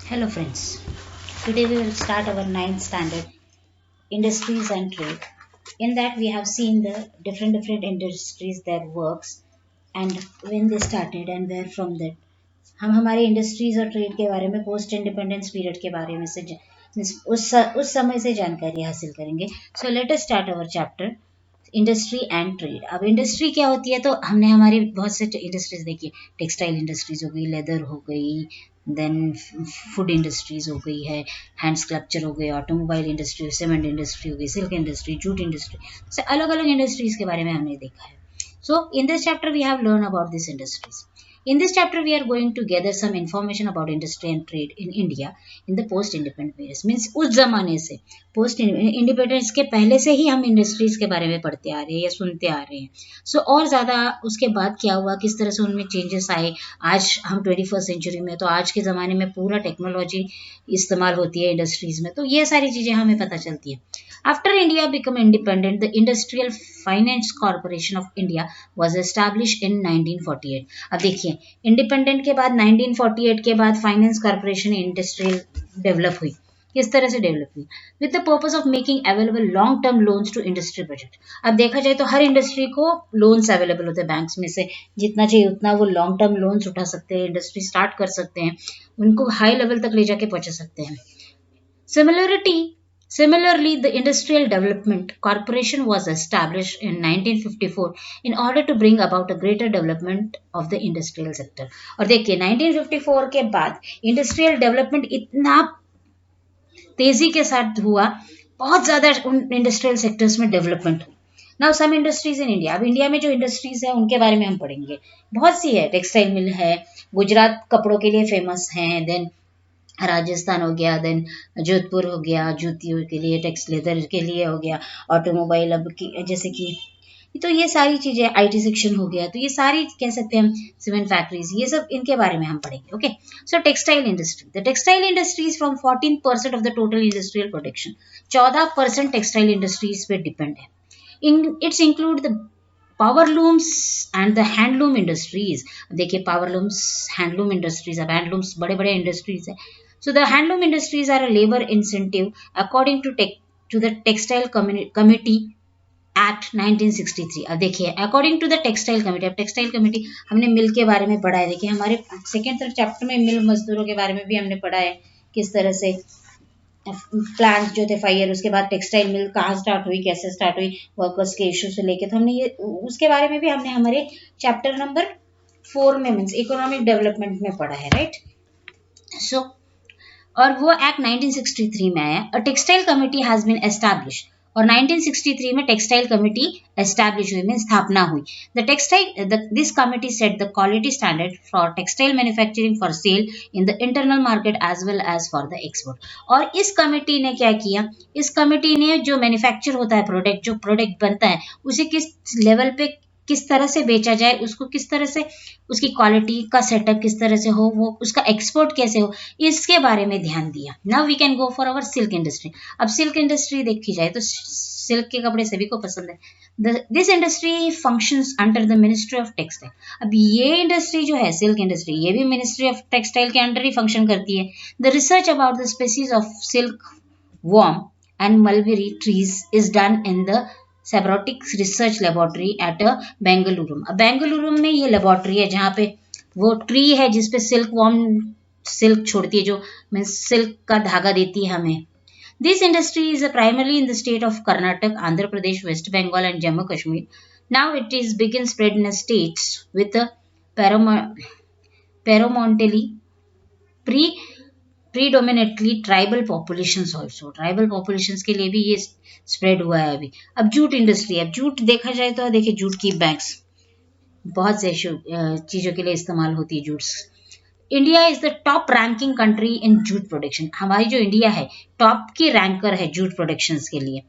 Hello friends. Today we will start our ninth standard industries and trade. In that we have seen the different industries their works and when they started and where from that. हम हमारे industries और trade के बारे में post independence period के बारे में से उस समय से जानकारी हासिल करेंगे. So let us start our chapter industry and trade. अब इंडस्ट्री क्या होती है, तो हमने हमारी बहुत से इंडस्ट्रीज देखी. टेक्सटाइल इंडस्ट्रीज हो गई, लेदर हो गई, देन फूड इंडस्ट्रीज हो गई है, हैंड स्कल्पचर हो गई, ऑटोमोबाइल इंडस्ट्री, सीमेंट इंडस्ट्री हो गई, सिल्क इंडस्ट्री, जूट इंडस्ट्री. से अलग अलग इंडस्ट्रीज के बारे में हमने देखा है. So in this chapter we have learned about these industries. In this chapter we are going to gather some information about industry and trade in India in the post independent periods. Means उस जमाने से post independence के पहले से ही हम industries के बारे में पढ़ते आ रहे हैं या सुनते आ रहे हैं. सो और ज़्यादा उसके बाद क्या हुआ, किस तरह से उनमें चेंजेस आए. आज हम 21st सेंचुरी में, तो आज के ज़माने में पूरा टेक्नोलॉजी इस्तेमाल होती है इंडस्ट्रीज में, तो ये सारी चीज़ें हमें पता चलती है. After India became independent, the Industrial Finance Corporation of India was established in 1948. अब देखिए, इंडिपेंडेंट के बाद 1948 के बाद फाइनेंस कॉर्पोरेशन इंडस्ट्रियल डेवलप हुई. किस तरह से डेवलप हुई? With the purpose of making available long term loans to industry project. अब देखा जाए तो हर इंडस्ट्री को लोन्स अवेलेबल होते हैं बैंक्स में से, जितना चाहिए उतना वो लॉन्ग टर्म लोन्स उठा सकते हैं, इंडस्ट्री स्टार्ट कर सकते हैं, उनको हाई लेवल तक ले जाके पहुंचा सकते हैं. Similarly, the Industrial Development Corporation was established in 1954 in order to bring about a greater development of the industrial sector. और देखिए 1954 के बाद इंडस्ट्रियल डेवलपमेंट इतना तेजी के साथ हुआ, बहुत ज़्यादा इंडस्ट्रियल सेक्टर्स में डेवलपमेंट हुई. Now some industries in India. अब इंडिया में जो इंडस्ट्रीज है उनके बारे में हम पढ़ेंगे. बहुत सी है. टेक्सटाइल मिल है, गुजरात कपड़ों के लिए फेमस है, देन राजस्थान हो गया, देन जोधपुर हो गया जूतियों के लिए, टेक्स लेदर के लिए हो गया, ऑटोमोबाइल अब की जैसे कि, तो ये सारी चीज़ें, आईटी सेक्शन हो गया, तो ये सारी कह सकते हैं हम सीमेंट फैक्ट्रीज, ये सब इनके बारे में हम पढ़ेंगे. Okay. So textile industry. The textile industries from 14% of the total industrial production. 14% textile industries पे डिपेंड है. It's include the power looms and the handloom industries. देखिए पावर लूम्स, हैंडलूम इंडस्ट्रीज. अब हैंडलूम्स बड़े बड़े इंडस्ट्रीज है. So the handloom industries are a labor incentive according to the Textile Committee Act 1963. अब देखिए according to the textile committee. अब textile committee हमने मिल के बारे में पढ़ा है. देखिए हमारे सेकेंड थर्ड चैप्टर में मिल मजदूरों के बारे में भी हमने पढ़ा है, किस तरह से प्लांट जो थे फायर, उसके बाद टेक्सटाइल मिल कहाँ स्टार्ट हुई, कैसे स्टार्ट हुई, वर्कर्स के इशू से लेके, तो हमने ये उसके बारे में भी हमने हमारे चैप्टर नंबर 4 में मीन्स इकोनॉमिक डेवलपमेंट में पढ़ा है. राइट. सो और वो एक्ट 1963 में आया. A textile committee has been established. और 1963 में टेक्सटाइल कमेटी एस्टैब्लिश हुई, में स्थापना हुई. This committee set the quality standard for textile manufacturing for sale in the internal market as well as for the export. और इस कमेटी ने क्या किया, इस कमेटी ने जो मैन्युफैक्चर होता है प्रोडक्ट, जो प्रोडक्ट बनता है उसे किस लेवल पे किस तरह से बेचा जाए, उसको किस तरह से, उसकी क्वालिटी का सेटअप किस तरह से हो, वो उसका एक्सपोर्ट कैसे हो, इसके बारे में ध्यान दिया. Now we can go for our silk industry. अब सिल्क इंडस्ट्री देखी जाए तो सिल्क के कपड़े सभी को पसंद है. This industry functions under the ministry of textile. अब ये इंडस्ट्री जो है सिल्क इंडस्ट्री, ये भी मिनिस्ट्री ऑफ टेक्सटाइल के अंडर ही फंक्शन करती है. The research about the species of silk worm and mulberry trees is done in the sebrotic research laboratory at Bengaluru. अब बेंगलुरु में ये लेबोरेटरी है जहाँ पे वो ट्री है जिसपे सिल्क वॉर्म सिल्क छोड़ती है, जो मीन्स सिल्क का धागा देती है हमें. This industry is primarily in the state of Karnataka, Andhra Pradesh, West Bengal and Jammu Kashmir. Now it is begin spread in states with paramountly predominantly tribal populations also. Tribal populations के लिए भी ये स्प्रेड हुआ है अभी. अब जूट इंडस्ट्री. अब जूट देखा जाए तो देखिए जूट की बैग्स बहुत से चीज़ों के लिए इस्तेमाल होती है Jutes. India is the top ranking country in jute production. हमारी जो इंडिया है टॉप की रैंकर है जूट प्रोडक्शन के लिए.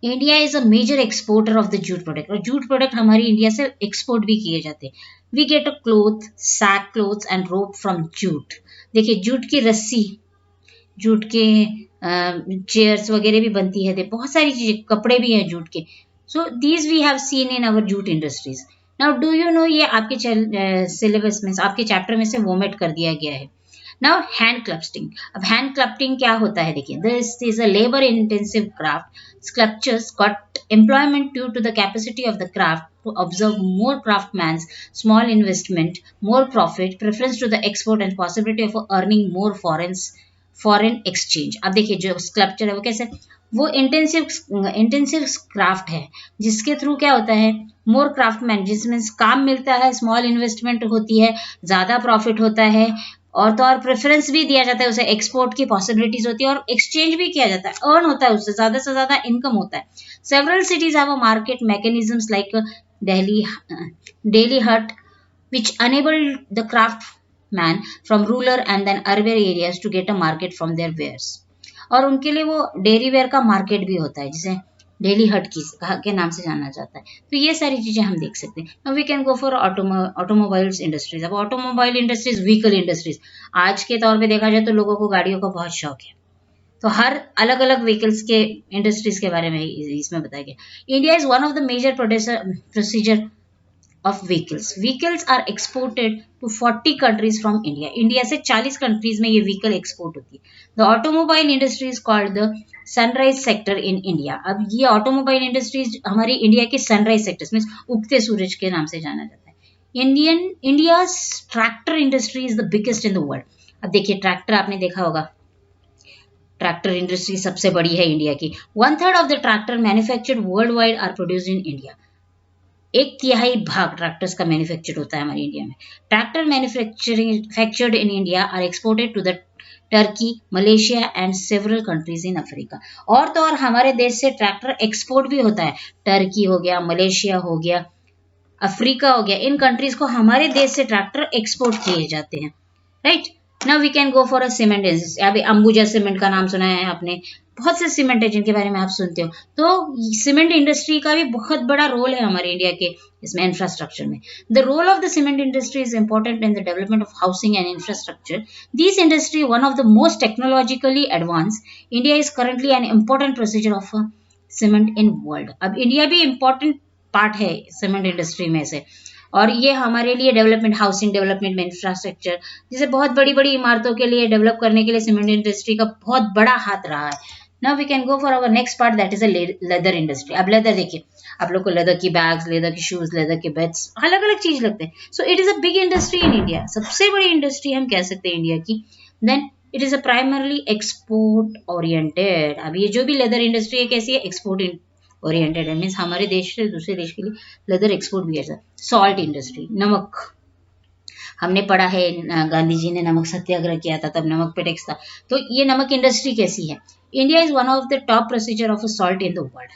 India is a major exporter of the jute product. और जूट प्रोडक्ट हमारी इंडिया से एक्सपोर्ट भी किए जाते हैं. We get a cloth, sack cloths and rope from jute. देखिए जूट की रस्सी, जूट के चेयर्स वगैरह भी बनती है, बहुत सारी चीजें, कपड़े भी हैं जूट के. So these we have seen in our jute industries. Now do you know, ये आपके सिलेबस में, आपके चैप्टर में से वोमिट कर दिया गया है. नाउ हैंड क्लस्टरिंग, अब हैंड क्लस्टरिंग क्या होता है देखिए, this is a labour intensive craft, sculptures got employment due to the capacity of the craft to observe more craftsmen, small investment, more profit, preference to the export and possibility of earning more foreign exchange. अब देखिए जो sculpture है वो कैसे, वो intensive craft है जिसके through क्या होता है, मोर क्राफ्टमैन, जिसमें काम मिलता है, स्मॉल इन्वेस्टमेंट होती है, ज्यादा प्रॉफिट होता है, और तो और प्रेफरेंस भी दिया जाता है उसे, एक्सपोर्ट की पॉसिबिलिटीज होती है और एक्सचेंज भी किया जाता है, अर्न होता है उससे, ज्यादा से ज्यादा इनकम होता है। Several cities have a market mechanisms like Delhi, Delhi Hut, which enabled the craftsman from rural and then urban areas to get a market from their wares. और उनके लिए वो डेयरी वेयर का मार्केट भी होता है जिसे डेली हट की के नाम से जाना जाता है। तो ये सारी चीजें हम देख सकते हैं। We can go for automobiles industries. अब ऑटोमोबाइल इंडस्ट्रीज, व्हीकल इंडस्ट्रीज, आज के तौर पे देखा जाए तो लोगों को गाड़ियों का बहुत शौक है, तो हर अलग अलग व्हीकल्स के इंडस्ट्रीज के बारे में इसमें बताया गया। India is one of the major procedure of vehicles. Vehicles are exported to 40 countries from India. India से 40 कंट्रीज में ये व्हीकल एक्सपोर्ट होती है। The automobile industry is called the sunrise sector in India. अब ये ऑटोमोबाइल इंडस्ट्रीज हमारी India के sunrise sectors mean उगते सूरज के नाम से जाना जाता है। India tractor industry is the biggest in the world. अब देखिए ट्रैक्टर आपने देखा होगा, ट्रैक्टर इंडस्ट्री सबसे बड़ी है इंडिया की। 1/3 of the tractor manufactured world wide are produced in India. 1/3 भाग ट्रैक्टर्स का मैन्युफैक्चर्ड होता है हमारे इंडिया में। Tractor manufactured in India are exported to the Turkey, Malaysia and several countries in Africa. और तो और हमारे देश से ट्रैक्टर एक्सपोर्ट भी होता है, टर्की हो गया, मलेशिया हो गया, अफ्रीका हो गया, इन कंट्रीज को हमारे देश से ट्रैक्टर एक्सपोर्ट किए जाते हैं, right. Now we can go for a cement industry. अभी अंबुजा सीमेंट का नाम सुना है आपने, बहुत से सीमेंट है जिनके बारे में आप सुनते हो। तो सीमेंट इंडस्ट्री का भी बहुत बड़ा रोल है हमारे इंडिया के इसमें इंफ्रास्ट्रक्चर में। The role of the cement industry is important in the development of housing and infrastructure. This industry one of the most technologically advance. India is currently an important procedure of cement in world. अब India भी important part है cement industry में से, और ये हमारे लिए development, housing development में इंफ्रास्ट्रक्चर, जैसे बहुत बड़ी बड़ी इमारतों के लिए डेवलप करने के लिए सीमेंट इंडस्ट्री का बहुत बड़ा हाथ रहा है। Now we can go for our next part, that is a leather industry. अब लेदर देखिए, आप लोग को लेदर की बैग्स, लेदर की शूज, लेदर के बेड्स, अलग अलग चीज लगते हैं। So it is a big industry in India, सबसे बड़ी इंडस्ट्री हम कह सकते हैं इंडिया की। Then it is a primarily export oriented. अब ये जो भी लेदर इंडस्ट्री है कैसी है, एक्सपोर्ट ओरिएंटेड है, मीन्स हमारे देश से दूसरे देश के लिए लेदर एक्सपोर्ट भी है। सॉल्ट इंडस्ट्री, नमक, हमने पढ़ा है गांधी जी ने नमक सत्याग्रह किया था, तब नमक पे टैक्स था। तो ये नमक इंडस्ट्री कैसी है, India is one of the top procedure of salt in the world.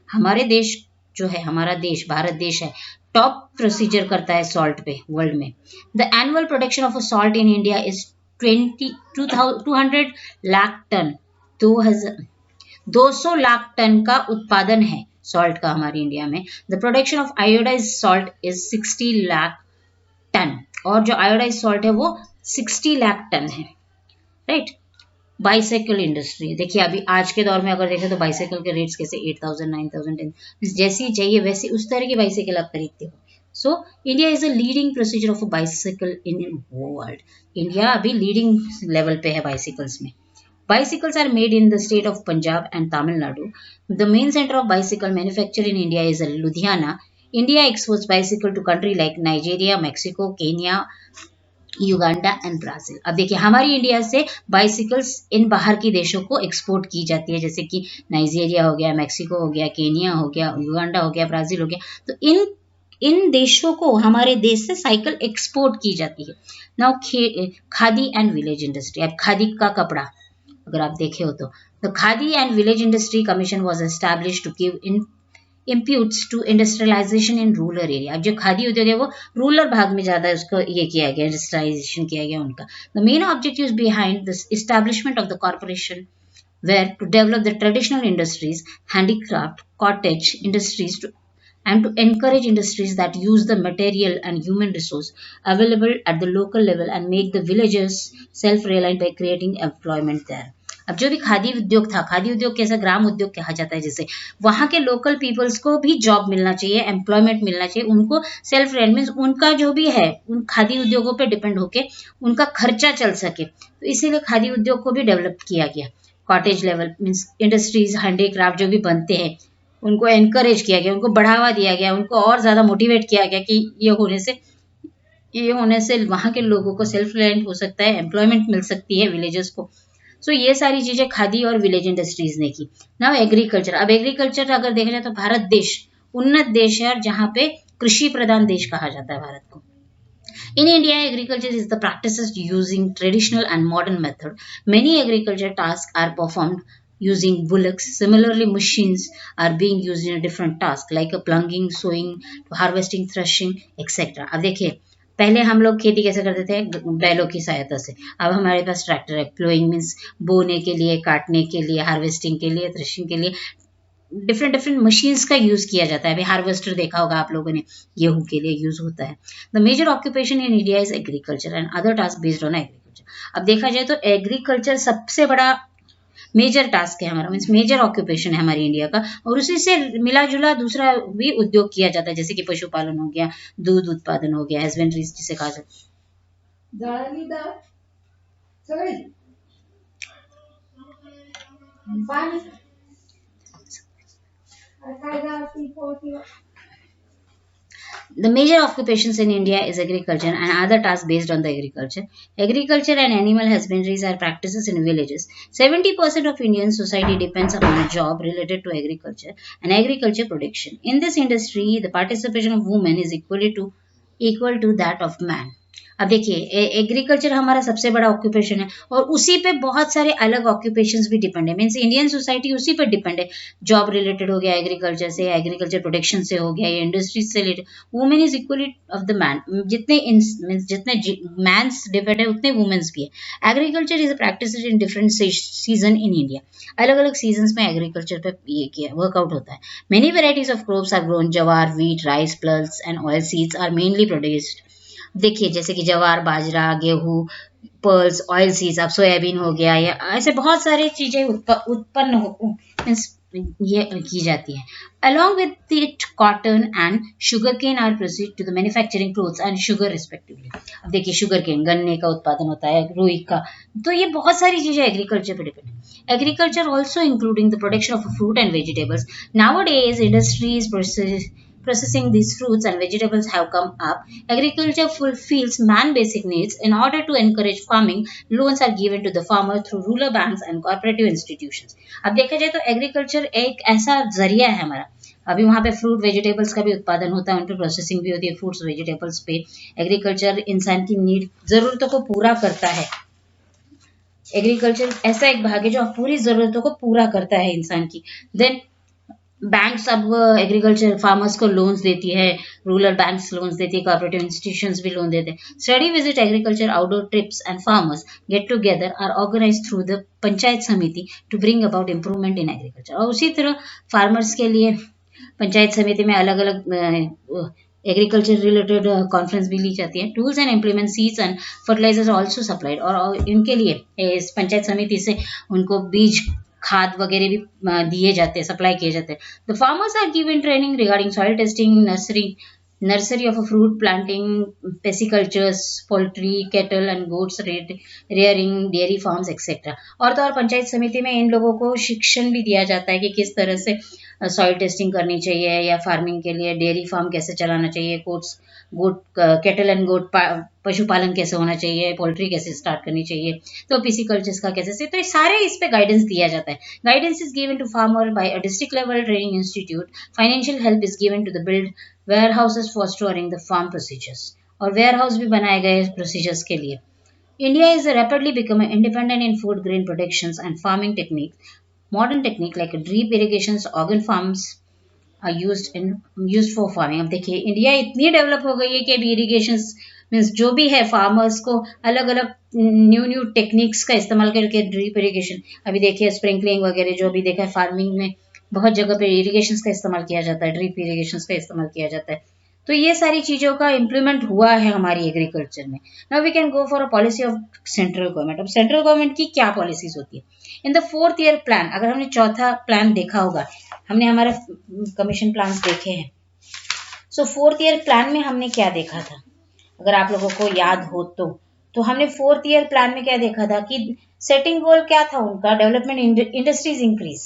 हमारे देश जो है, हमारा देश भारत देश है, टॉप प्रोसीजर करता है सॉल्ट पे वर्ल्ड में। The annual production of salt in India is 200 lakh ton, 200 lakh ton का उत्पादन है सॉल्ट का हमारे इंडिया में। The production of iodise salt is 60 lakh ton, और जो आयोडाइज सॉल्ट है वो 60 लाख टन है, राइट। बाइसाइकिल इंडस्ट्री देखिए, अभी आज के दौर में अगर देखें तो बाइसाइकिल के रेट्स कैसे 8000, 9000, 10 जैसी चाहिए वैसी उस तरह की बाइसाइकिल आप खरीदते हो। So India is a leading procedure of bicycle in world. India अभी लीडिंग लेवल पे है बाइसाइकिल्स में। Bicycles are made in the state of Punjab and Tamil Nadu. The main center of bicycle manufacture in India is Ludhiana. India exports bicycle to countries like Nigeria, Mexico, Kenya, Uganda and Brazil. अब देखिए हमारी India से bicycles इन बाहर की देशों को export की जाती है, जैसे कि नाइजीरिया हो गया, मैक्सिको हो गया, केनिया हो गया, युगांडा हो गया, ब्राजील हो गया। तो इन देशों को हमारे देश से साइकिल एक्सपोर्ट की जाती है। Now khadi and village industry. अब खादी का कपड़ा अगर आप देखे हो तो the khadi and village industry commission was established to give imputes to industrialization in rural area। अब जो खादी उद्योग है वो रूरल भाग में ज्यादा उसको ये किया गया, इंडस्ट्रियलाइजेशन किया गया उनका। The main objectives behind the establishment of the corporation were to develop the traditional industries, handicraft, cottage industries, and to encourage industries that use the material and human resource available at the local level and make the villagers self-reliant by creating employment there। अब जो भी खादी उद्योग था, खादी उद्योग कैसा ग्राम उद्योग कहा जाता है जिसे, वहाँ के लोकल पीपल्स को भी जॉब मिलना चाहिए, एम्प्लॉयमेंट मिलना चाहिए, उनको सेल्फ रेंट मीन्स उनका जो भी है उन खादी उद्योगों पे डिपेंड होके उनका खर्चा चल सके, तो इसीलिए खादी उद्योग को भी डेवलप किया गया। Cottage level means industries, handicraft जो भी बनते हैं उनको एनकरेज किया गया, उनको बढ़ावा दिया गया, उनको और ज़्यादा मोटिवेट किया गया कि ये होने से वहाँ के लोगों को सेल्फ रिलायंट हो सकता है, एम्प्लॉयमेंट मिल सकती है विलेजेस को। सो ये सारी चीजें खादी और विलेज इंडस्ट्रीज ने की। नाउ एग्रीकल्चर, अब एग्रीकल्चर अगर देखा जाए तो भारत देश उन्नत देश है और जहाँ पे कृषि प्रधान देश कहा जाता है भारत को। In India, agriculture is the practices using traditional and modern method. Many agriculture tasks are performed using bullocks. Similarly, machines are being used in a different task like a plunging, sowing, harvesting, threshing, etc. अब देखिए, पहले हम लोग खेती कैसे करते थे, बैलों की सहायता से। अब हमारे पास ट्रैक्टर है, प्लोइंग मीन्स बोने के लिए, काटने के लिए, हार्वेस्टिंग के लिए, थ्रेशिंग के लिए डिफरेंट डिफरेंट मशीन्स का यूज किया जाता है। अभी हार्वेस्टर देखा होगा आप लोगों ने, गेहूं के लिए यूज होता है। The major occupation in India is agriculture and other task based on agriculture. अब देखा जाए तो एग्रीकल्चर सबसे बड़ा मेजर टास्क है हमारा, मीन्स मेजर ऑक्यूपेशन है हमारी इंडिया का, और उसी से मिला जुला दूसरा भी उद्योग किया जाता है, जैसे कि पशुपालन हो गया, दूध उत्पादन हो गया, हस्बेंड्रीज जिसे कहा जाता है। The major occupations in India is agriculture and other tasks based on the agriculture. Agriculture and animal husbandries are practices in villages. 70% of Indian society depends upon a job related to agriculture and agriculture production. In this industry, the participation of women is equal to that of man. अब देखिए, agriculture हमारा सबसे बड़ा occupation है और उसी पे बहुत सारे अलग ऑक्यूपेशंस भी डिपेंड है, मीन्स इंडियन सोसाइटी उसी पर डिपेंड है। जॉब रिलेटेड हो गया एग्रीकल्चर से, एग्रीकल्चर प्रोटेक्शन से हो गया, या इंडस्ट्रीज से related. Women is equally of the man, जितने मैंस डिपेंड है उतने वुमेन्स भी है। Agriculture is practice in different season in India. अलग अलग सीजन में एग्रीकल्चर पे ये किया वर्कआउट होता है। Many varieties of crops are grown, jowar, wheat, rice, pulse and oil seeds are mainly produced. देखिए, जैसे कि जवार, बाजरा, गेहूं, पर्ल्स, ऑयल सीड्स, अब सोयाबीन हो गया, या ऐसे बहुत सारी चीजें उत्पन्न ये की जाती है। Along with it, cotton and sugarcane are proceed to the manufacturing clothes and sugar respectively. अब देखिए, शुगर केन गन्ने का उत्पादन होता है, रुई का, तो ये बहुत सारी चीजें एग्रीकल्चर पे डिपेंड है। Agriculture also including the production of fruit and vegetables. Nowadays, industries processing these fruits and vegetables have come up. Agriculture fulfills man basic needs. In order to encourage farming, loans are given to the farmer through rural banks and cooperative institutions. अब देखा जाए तो agriculture एक ऐसा जरिया है हमारा। अभी वहाँ पे फ्रूट वेजिटेबल्स का भी उत्पादन होता है, उन पर प्रोसेसिंग भी होती है फ्रूट्स वेजिटेबल्स पे। एग्रीकल्चर इंसान की नीड जरूरतों को पूरा करता है। एग्रीकल्चर ऐसा एक भाग है जो पूरी जरूरतों को पूरा करता है इंसान की। देन बैंक्स अब एग्रीकल्चर फार्मर्स को लोन्स देती है, रूरल बैंक्स लोन्स देती है, कोऑपरेटिव इंस्टीट्यूशंस भी लोन देते हैं। Study visit agriculture, outdoor trips and farmers get together are organise through the panchayat samiti to bring about improvement in agriculture. और उसी तरह फार्मर्स के लिए पंचायत समिति में अलग अलग एग्रीकल्चर रिलेटेड कॉन्फ्रेंस भी ली जाती है। Tools and implement, seeds and fertilisers also supplied, और इनके लिए इस पंचायत समिति से उनको बीज, खाद वगैरह भी दिए जाते हैं, सप्लाई किए जाते हैं। The farmers are given training regarding soil testing, nursery of fruit planting, piscicultures, poultry, cattle and goats rearing, dairy farms etcetera. और तो और पंचायत समिति में इन लोगों को शिक्षण भी दिया जाता है कि किस तरह से सॉइल टेस्टिंग करनी चाहिए, या फार्मिंग के लिए डेयरी फार्म कैसे चलाना चाहिए, गोट कैटल एंड गोट पशुपालन कैसे होना चाहिए, पोल्ट्री कैसे स्टार्ट करनी चाहिए, तो पिसिकल्चर्स का कैसे से, तो ये सारे इस पे गाइडेंस दिया जाता है। Guidance is given to farmer by a district level training institute. Financial help is given to the build warehouses for storing the farm procedures, और वेयर हाउस भी बनाए गए प्रोसीजर्स के लिए। India is rapidly becoming independent in food grain productions and farming techniques. Modern technique like drip irrigations, organ farms are used for farming. अब देखिए, India इतनी develop हो गई है कि अभी इरिगेशंस मीन्स जो भी है फार्मर्स को अलग अलग न्यू टेक्निक्स का इस्तेमाल करके ड्रिप इरिगेशन, अभी देखिए स्प्रिंकलिंग वगैरह जो भी देखा है फार्मिंग में बहुत जगह पे इरिगेशंस का इस्तेमाल किया जाता है, ड्रिप इरिगेशंस का इस्तेमाल किया जाता है। तो ये सारी चीजों का इम्प्लीमेंट हुआ है हमारी एग्रीकल्चर में। Now we can go for a policy of central government. अब सेंट्रल गवर्नमेंट की क्या पॉलिसीज होती है? In the 4th year plan, अगर हमने चौथा प्लान देखा होगा, हमने हमारे कमीशन प्लान देखे हैं, सो 4th ईयर प्लान में हमने क्या देखा था, अगर आप लोगों को याद हो तो हमने 4th ईयर प्लान में क्या देखा था कि सेटिंग गोल क्या था उनका, development industries increase,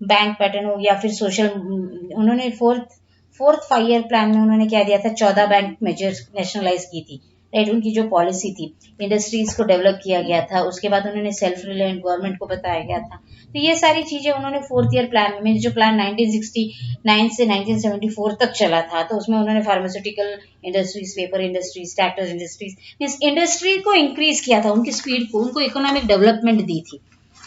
bank pattern हो गया, फिर सोशल, उन्होंने फोर्थ 5 ईयर प्लान में उन्होंने क्या दिया था, 14 बैंक मेजर्स नेशनलाइज की थी, राइट। उनकी जो पॉलिसी थी, इंडस्ट्रीज को डेवलप किया गया था, उसके बाद उन्होंने सेल्फ रिलायंट गवर्नमेंट को बताया गया था। तो ये सारी चीजें उन्होंने 4th ईयर प्लान में, जो प्लान 1969 से 1974 तक चला था, तो उसमें उन्होंने pharmaceutical industries, paper industries, tractor industries, means industry को इंक्रीज किया था, उनकी स्पीड को, उनको इकोनॉमिक डेवलपमेंट दी थी,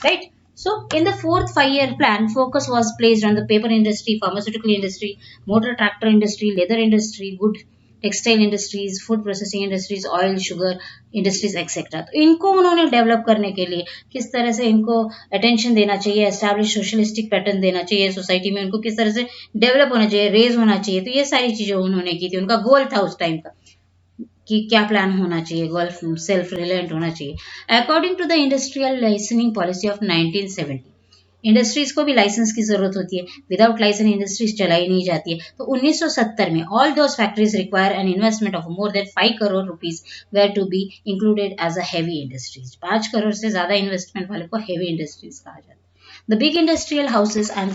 right. So, in the fourth 5 year plan, focus was placed on the paper industry, pharmaceutical industry, motor tractor industry, leather industry, wood textile industries, food processing industries, oil, sugar industries, etc. तो इनको उन्होंने develop करने के लिए किस तरह से इनको अटेंशन देना चाहिए, एस्टैब्लिश सोशलिस्टिक पैटर्न देना चाहिए सोसाइटी में, उनको किस तरह से डेवलप होना चाहिए, रेज होना चाहिए, तो ये सारी चीजें उन्होंने की थी। उनका गोल था उस टाइम का कि क्या प्लान होना चाहिए, गोल्फ सेल्फ रिलायंट होना चाहिए। According to the industrial licensing policy of 1970, industries को भी लाइसेंस की जरूरत होती है, विदाउट लाइसेंस इंडस्ट्रीज चलाई नहीं जाती है। तो 1970 में all those factories require an investment of more than 5 crore rupees were to be included as a heavy industries. 5 crore से ज्यादा इन्वेस्टमेंट वाले को हैवी इंडस्ट्रीज कहा जाता है। The big industrial houses and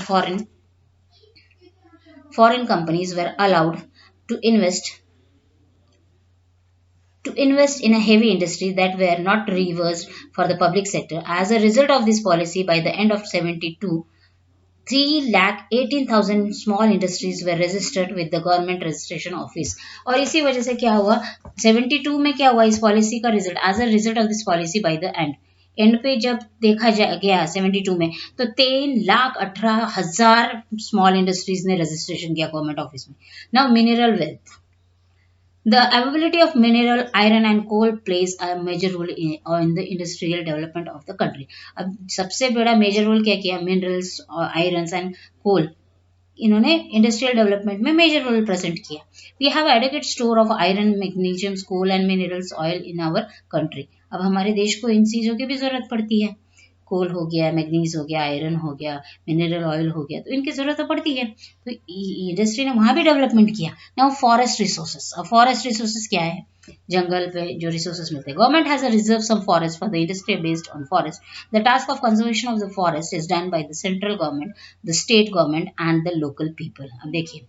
foreign companies were allowed to invest in a heavy industry that were not reversed for the public sector. As a result of this policy, by the end of 72, 3,18,000 small industries were registered with the government registration office. और इसी वजह से क्या हुआ, 72 में क्या हुआ, इस पॉलिसी का result, as a result of this policy, by the end पे जब देखा गया 72 में, तो 3,18,000 स्मॉल इंडस्ट्रीज ने रजिस्ट्रेशन किया गवर्नमेंट ऑफिस में। Now mineral wealth, the availability of mineral, iron and coal plays a major role in the industrial development of the country. अब सबसे बड़ा मेजर रोल क्या किया, मिनरल्स और आयरन्स एंड कोल, इन्होंने इंडस्ट्रियल डेवलपमेंट में major role present किया। We have adequate store of iron, magnesium, coal and minerals oil in our country. अब हमारे देश को इन चीज़ों की भी जरूरत पड़ती है, कोल हो गया, मैग्नीज हो गया, आयरन हो गया, मिनरल ऑयल हो गया, तो इनकी जरूरत तो पड़ती है। तो इंडस्ट्री ने वहां भी डेवलपमेंट किया। नाउ फॉरेस्ट रिसोर्सेस, अब फॉरेस्ट रिसोर्सेस क्या है, जंगल पे जो रिसोर्सेस मिलते हैं। Government has reserve some forest for the industry based on forest. The task of conservation of the forest is done by the central government, the state government and the local people. अब देखिए,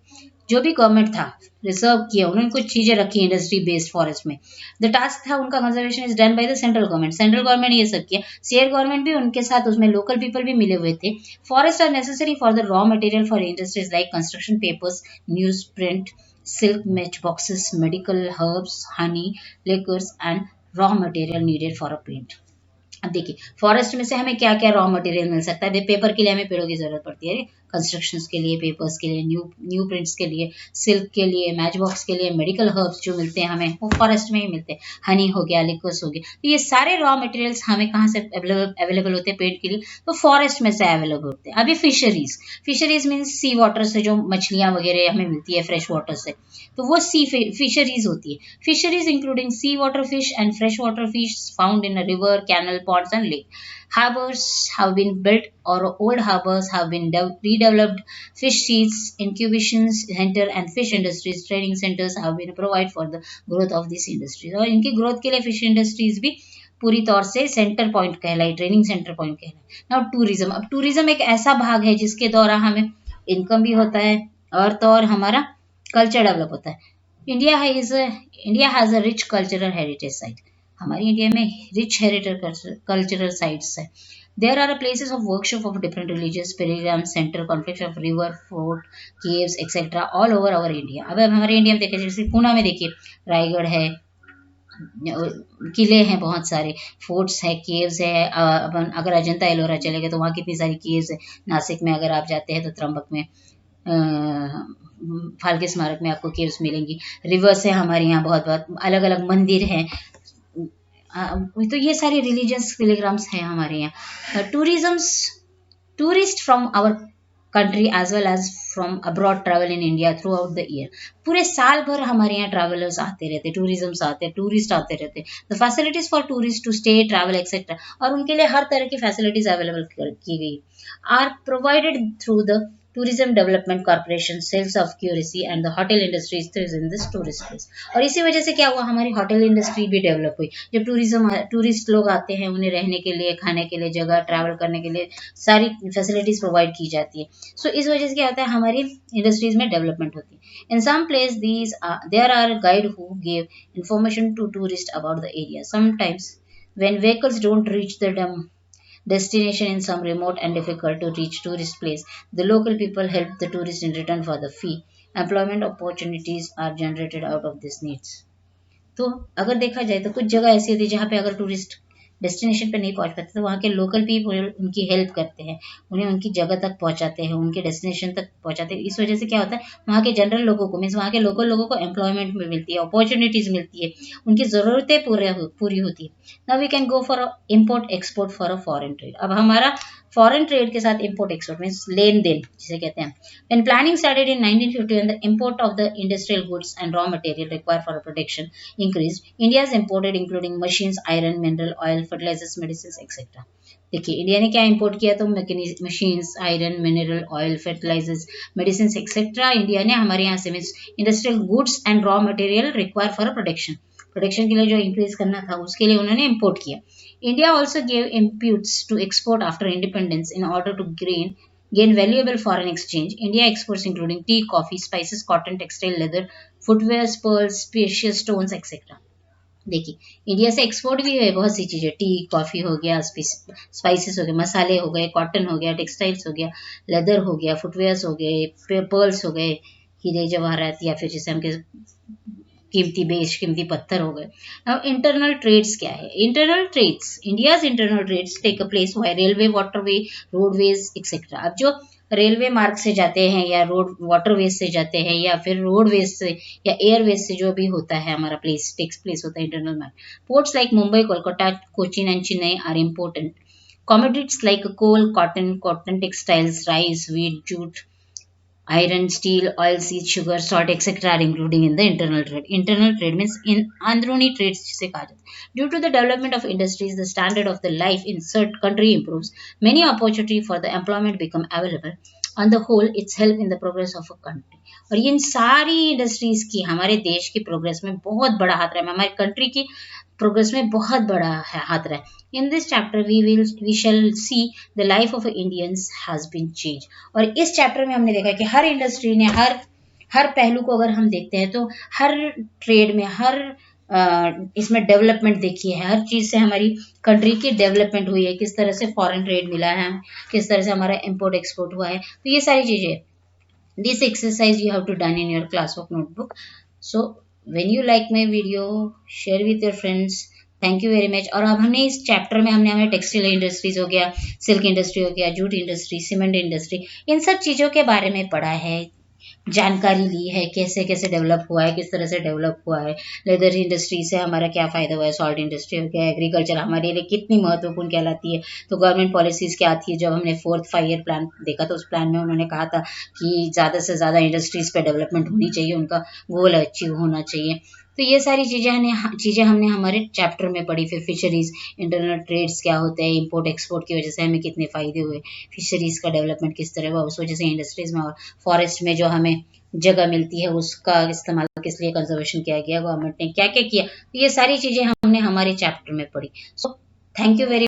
जो भी government था reserve किया, उन्होंने कुछ चीजें रखी इंडस्ट्री बेस्ड फॉरेस्ट में। द टास्क था उनका conservation is done by the central government, central government ये सब किया, स्टेट गवर्नमेंट भी उनके साथ, उसमें लोकल पीपल भी मिले हुए थे। Forest are necessary for the raw material for industries like construction papers, newsprint, silk match boxes, medical herbs, honey, liquors and raw material needed for a paint. अब देखिए, फॉरेस्ट में से हमें क्या क्या रॉ मटेरियल मिल सकता है। Paper के लिए हमें पेड़ों की जरूरत पड़ती है, कंस्ट्रक्शन के लिए, पेपर्स के लिए, न्यू प्रिंट्स के लिए, सिल्क के लिए, मैच बॉक्स के लिए, मेडिकल हर्ब्स जो मिलते हैं हमें, वो फॉरेस्ट में ही मिलते हैं। हनी हो गया, लिक्विड्स हो गया, तो ये सारे रॉ मटेरियल्स हमें कहाँ से अवेलेबल होते हैं पेड़ के लिए, तो फॉरेस्ट में से अवेलेबल होते हैं। अभी फिशरीज मीन्स सी वाटर से जो मछलियां वगैरह हमें मिलती है फ्रेश वाटर से, तो वो सी फिशरीज होती है। Fisheries including sea water fish and fresh water fish found in a river, canal, ponds and lake. Harbors have been built, or old harbors have been redeveloped. Fish seeds, incubation center and fish industries training centers have been provided for the growth of these industries. और इनकी growth के लिए fish industries भी पूरी तौर से centre point कहलाई, training centre point कहलाई। नाउ टूरिज्म, अब टूरिज्म एक ऐसा भाग है जिसके द्वारा हमें इनकम भी होता है और तो और हमारा कल्चर डेवलप होता है। India has a rich cultural heritage site, हमारी इंडिया में रिच हेरिटेज कल्चरल साइट्स है। There are places of workshop of different religious pilgrim centre, conflict of river, fort, caves etcetera all over our India. अब हमारे India में देखिए, जैसे पुणे में देखिए रायगढ़ है, किले हैं बहुत सारे, फोर्ट्स है, केव्स है। अपन अगर अजंता एलोरा चले गए तो वहाँ कितनी सारी केव्स है। नासिक में अगर आप जाते हैं तो त्र्यंबक में, फाल्के स्मारक में आपको केव्स मिलेंगी। रिवर्स है हमारे यहाँ, बहुत बहुत अलग अलग मंदिर हैं। तो ये सारे रिलीजियस पिलग्रिम्स हैं हमारे यहाँ। Tourist from our country as well as from abroad travel in India throughout the year. पूरे साल भर हमारे यहाँ ट्रैवलर्स आते रहते, टूरिज्म आते, टूरिस्ट आते रहते. The facilities for tourist to stay, travel etcetera, और उनके लिए हर तरह की फैसिलिटीज अवेलेबल की गई are provided through the tourism development corporation. Sales of curacy and the hotel industry is in this tourist place. और इसी वजह से क्या हुआ, हमारी होटल इंडस्ट्री भी डेवलप हुई. जब टूरिस्ट लोग आते हैं, उन्हें रहने के लिए, खाने के लिए जगह, ट्रैवल करने के लिए सारी फैसिलिटीज प्रोवाइड की जाती है. सो इस वजह से क्या होता है, हमारी इंडस्ट्रीज में डेवलपमेंट होती है. In some place there are guide who give information to tourist about the area. Sometimes when vehicles don't reach the destination in some remote and difficult to reach tourist place, the local people help the tourist in return for the fee. Employment opportunities are generated out of these needs. तो अगर देखा जाए तो कुछ जगह ऐसी होती है जहाँ पे अगर टूरिस्ट डेस्टिनेशन पे नहीं पहुंच पाते तो वहाँ के लोकल पीपल उनकी हेल्प करते हैं, उन्हें उनकी जगह तक पहुंचाते हैं, उनके डेस्टिनेशन तक पहुंचाते हैं. इस वजह से क्या होता है, वहाँ के जनरल लोगों को, मीन्स वहाँ के लोकल लोगों को एम्प्लॉयमेंट में मिलती है, अपॉर्चुनिटीज मिलती है, उनकी ज़रूरतें पूरी होती है. Now we can go for import export for a foreign trade. अब हमारा फॉरेन ट्रेड के साथ इम्पोर्ट एक्सपोर्ट मीन्स लेन देन जिसे कहते हैं. When planning started in 1951, the import of the industrial goods and raw material required for production increased. India's imported including machines, iron, mineral oil, fertilizers, medicines, etc. देखिए India ने क्या import किया, तो machines, iron, mineral oil, fertilizers, medicine etcetera India ने हमारे यहाँ से means industrial goods and raw material require for production के लिए जो इंक्रीज करना था उसके लिए उन्होंने इंपोर्ट किया. India also gave imputes to export after independence in order to gain valuable foreign exchange. India exports including tea, coffee, spices, cotton, textile, leather, footwear, pearls, precious stones, etc. देखिए India से export भी है बहुत सी चीज़ें, tea coffee हो गया, spices हो गए, मसाले हो गए, कॉटन हो गया, टेक्सटाइल्स हो गया, लेदर हो गया, फुटवेयर्स हो गए, पर्ल्स हो गए, हीरे जवाहरात या फिर जैसे हम कीमती पत्थर हो गए. अब इंटरनल ट्रेड्स क्या है, internal trades, India's internal trades take a place by railway, waterway, roadways etcetera. अब जो रेलवे मार्ग से जाते हैं या रोड वाटरवेज से जाते हैं या फिर रोडवेज से या एयरवेज से जो भी होता है हमारा टेक्स प्लेस होता है इंटरनल मार्ग. Ports like Mumbai, Kolkata, Cochin and Chennai are important. Commodities like coal, cotton textiles, rice, wheat, jute, iron, steel, oil seeds, sugar, salt, etc. are including in the internal trade. Internal trade means in अंदरूनी trades जिसे कहा जाता है. Due to the development of industries, the standard of the life in certain country improves. Many opportunity for the employment become available. On the whole, it's help in the progress of a country. और इन सारी industries की हमारे देश की progress में बहुत बड़ा हाथ रहा है, हमारी कंट्री की प्रोग्रेस में बहुत बड़ा हाथ रहा है. In this chapter we shall see the life of Indians has been change. और इस चैप्टर में हमने देखा कि हर इंडस्ट्री ने हर पहलू को अगर हम देखते हैं तो हर ट्रेड में इसमें डेवलपमेंट देखी है, हर चीज़ से हमारी कंट्री की डेवलपमेंट हुई है, किस तरह से फॉरेन ट्रेड मिला है, किस तरह से हमारा इम्पोर्ट एक्सपोर्ट हुआ है. तो ये सारी चीज़ें, this exercise you have to done in your classwork notebook. So when you like my video, share with your friends. Thank you very much. और अब हमने इस चैप्टर में हमने टेक्सटाइल इंडस्ट्रीज हो गया, सिल्क इंडस्ट्री हो गया, जूट इंडस्ट्री, सीमेंट इंडस्ट्री, इन सब चीज़ों के बारे में पढ़ा है, जानकारी ली है, कैसे कैसे डेवलप हुआ है, किस तरह से डेवलप हुआ है. लेदर इंडस्ट्री से हमारा क्या फ़ायदा हुआ है, सॉल्ट इंडस्ट्री हो गया, एग्रीकल्चर हमारे लिए कितनी महत्वपूर्ण कहलाती है. तो गवर्नमेंट पॉलिसीज़ क्या आती है, जब हमने 4th 5 ईयर प्लान देखा तो उस प्लान में उन्होंने कहा था कि ज़्यादा से ज़्यादा इंडस्ट्रीज़ पे डेवलपमेंट होनी चाहिए, उनका गोल अचीव होना चाहिए. तो ये सारी चीज़ें हमने हमारे चैप्टर में पढ़ी. फिर फिशरीज़, इंटरनल ट्रेड्स क्या होते हैं, इंपोर्ट एक्सपोर्ट की वजह से हमें कितने फ़ायदे हुए, फिशरीज़ का डेवलपमेंट किस तरह हुआ, उस वजह से इंडस्ट्रीज़ में और फॉरेस्ट में जो हमें जगह मिलती है उसका इस्तेमाल किस लिए कंजर्वेशन किया गया, गवर्नमेंट ने क्या क्या किया. तो ये सारी चीज़ें हमने हमारे चैप्टर में पढ़ी. So thank you very